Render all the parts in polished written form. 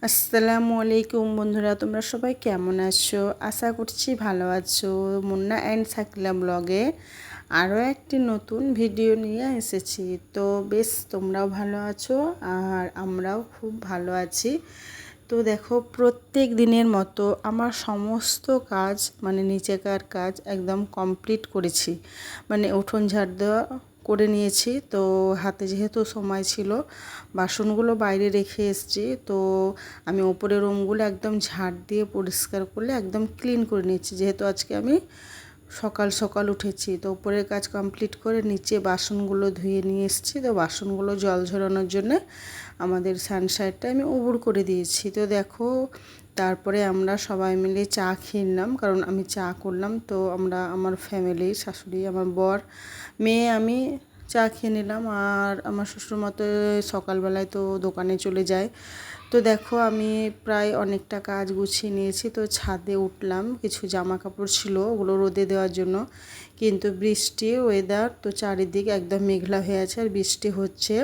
আসসালামু আলাইকুম বন্ধুরা, তোমরা সবাই কেমন আছো? আশা করছি ভালো আছো। মুন্না অ্যান্ড সাকিলা ব্লগে আরও একটি নতুন ভিডিও নিয়ে এসেছি। তো বেশ তোমরাও ভালো আছো আর আমরাও খুব ভালো আছি। তো দেখো, প্রত্যেক দিনের মতো আমার সমস্ত কাজ নিচেকার কাজ একদম কমপ্লিট করেছি। উঠোন ঝাড় দেওয়া করে নিয়েছি। তো হাতে যেহেতু সময় ছিল, বাসনগুলো বাইরে রেখে এসেছি। তো আমি ওপরের রুমগুলো একদম ঝাড় দিয়ে পরিষ্কার করলে একদম ক্লিন করে নিয়েছি, যেহেতু আজকে আমি সকাল সকাল উঠেছি। তো উপরের কাজ কমপ্লিট করে নিচে বাসনগুলো ধুয়ে নিয়ে এসেছি। তো বাসনগুলো জল ঝরানোর জন্য আমাদের সানসাইডটা আমি উবুড় করে দিয়েছি। তো দেখো, তারপরে আমরা সবাই মিলে চা খেয়ে নিলাম, কারণ আমি চা করলাম। তো আমরা আমার ফ্যামিলি, শাশুড়ি, আমার বর, মেয়ে, আমি চা খেয়ে নিলাম। আর আমার শ্বশুরমশাই সকালবেলায় তো দোকানে চলে যায়। তো দেখো, আমি প্রায় অনেকটা কাজ গুছিয়ে নিয়েছি। তো ছাদে উঠলাম, কিছু জামা কাপড় ছিল ওগুলো রোদে দেওয়ার জন্য, কিন্তু বৃষ্টি ওয়েদার তো চারিদিকে একদম মেঘলা হয়ে আছে আর বৃষ্টি হচ্ছে।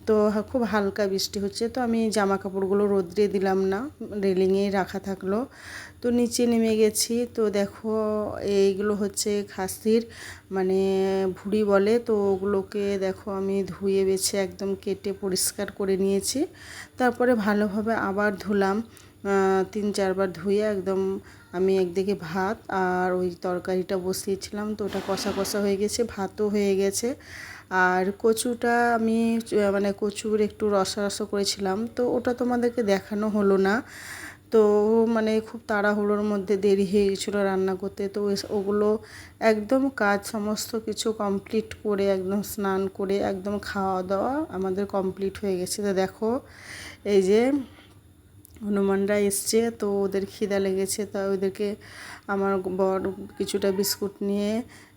তো খুব হালকা বৃষ্টি হচ্ছে। তো আমি জামা কাপড়গুলো রোদ্রে দিলাম না, রেলিংয়েই রাখা থাকলো। তো নিচে নেমে গেছি। তো দেখো, এইগুলো হচ্ছে খাসির ভুঁড়ি বলে। তো ওগুলোকে দেখো আমি ধুয়ে বেছে একদম কেটে পরিষ্কার করে নিয়েছি। তারপরে ভালোভাবে আবার ধুলাম, 3-4 বার ধুয়ে একদম আমি একদিকে ভাত আর ওই তরকারিটা বসিয়েছিলাম। তো ওটা কষা কষা হয়ে গেছে, ভাতও হয়ে গেছে। আর কচুটা আমি কচুর একটু রসা রসা করেছিলাম, তো ওটা তোমাদেরকে দেখানো হলো না। তো খুব তাড়াহুড়োর মধ্যে দেরি হয়ে গেছিলো রান্না করতে। তো ওগুলো একদম কাজ সমস্ত কিছু কমপ্লিট করে একদম স্নান করে একদম খাওয়া দাওয়া আমাদের কমপ্লিট হয়ে গেছে। তো দেখো, এই যে হনুমানরা এসছে, তো ওদের খিদা লেগেছে। তা ওদেরকে আমার বর কিছুটা বিস্কুট নিয়ে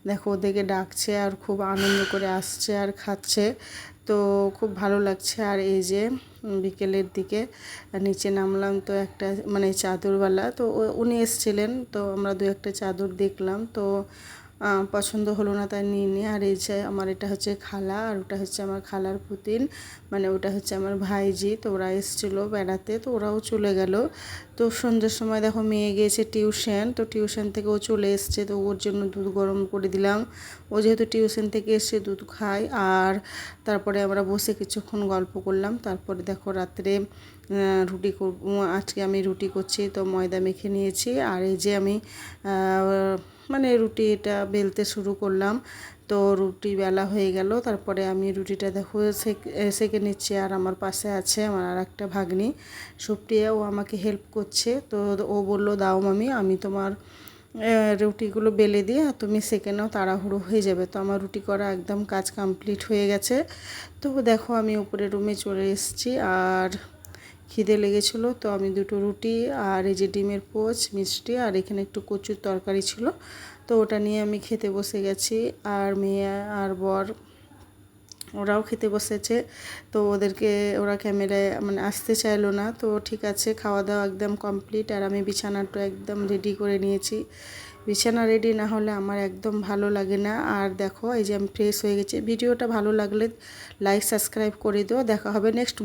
দেখো ওদেরকে ডাকছে আর খুব আনন্দ করে আসছে আর খাচ্ছে। তো খুব ভালো লাগছে। আর এই যে বিকেলের দিকে নিচে নামলাম, তো একটা চাদরওয়ালা, তো উনি এসেছিলেন। তো আমরা 2-1টা চাদর দেখলাম, তো পছন্দ হলো না, তাই নিয়ে নিয়ে। আর এই যে আমার এটা হচ্ছে খালা, আর ওটা হচ্ছে আমার খালার পুতিন, ওটা হচ্ছে আমার ভাইজি। তো ওরা এসেছিলো বেড়াতে, তো ওরাও চলে গেল। তো সন্ধ্যের সময় দেখো মেয়ে গিয়েছে টিউশন, তো টিউশন থেকে ও চলে এসছে। তো ওর জন্য দুধ গরম করে দিলাম। ও যেহেতু টিউশন থেকে এসে দুধ খায়। আর তারপরে আমরা বসে কিছুক্ষণ গল্প করলাম। তারপরে দেখো রাত্রে রুটি করব। আজকে আমি রুটি করছি, তো ময়দা মেখে নিয়েছি। আর এই যে আমি রুটি এটা বেলতে শুরু করলাম। তো রুটি বেলা হয়ে গেল। তারপরে আমি রুটিটা দেখো সেঁকে নিচ্ছি। আর আমার পাশে আছে আমার আর একটা ভাগ্নি সুপ্রিয়া, ও আমাকে হেল্প করছে। তো ও বললো, দাও মামি, আমি তোমার রুটিগুলো বেলে দিয়ে তুমি সেঁকে নাও, তাড়াহুড়ো হয়ে যাবে। তো আমার রুটি করা একদম কাজ কমপ্লিট হয়ে গেছে। তো দেখো, আমি উপরে রুমে চলে এসেছি। আর খিদে লেগেছিলো, তো আমি 2টো রুটি আর এই যে ডিমের পোচ, মিষ্টি, আর এখানে একটু কচুর তরকারি ছিল, তো ওটা নিয়ে আমি খেতে বসে গেছি। আর মেয়ে আর বর ওরাও খেতে বসেছে। তো ওরা ক্যামেরায় আসতে চাইলো না। তো ঠিক আছে, খাওয়া দাওয়া একদম কমপ্লিট। আর আমি বিছানাটা একদম রেডি করে নিয়েছি। বিছানা রেডি না হলে আমার একদম ভালো লাগে না। আর দেখো, এই যে আমি ফ্রেশ হয়ে গেছি। ভিডিওটা ভালো লাগলে লাইক সাবস্ক্রাইব করে দিও। দেখা হবে নেক্সট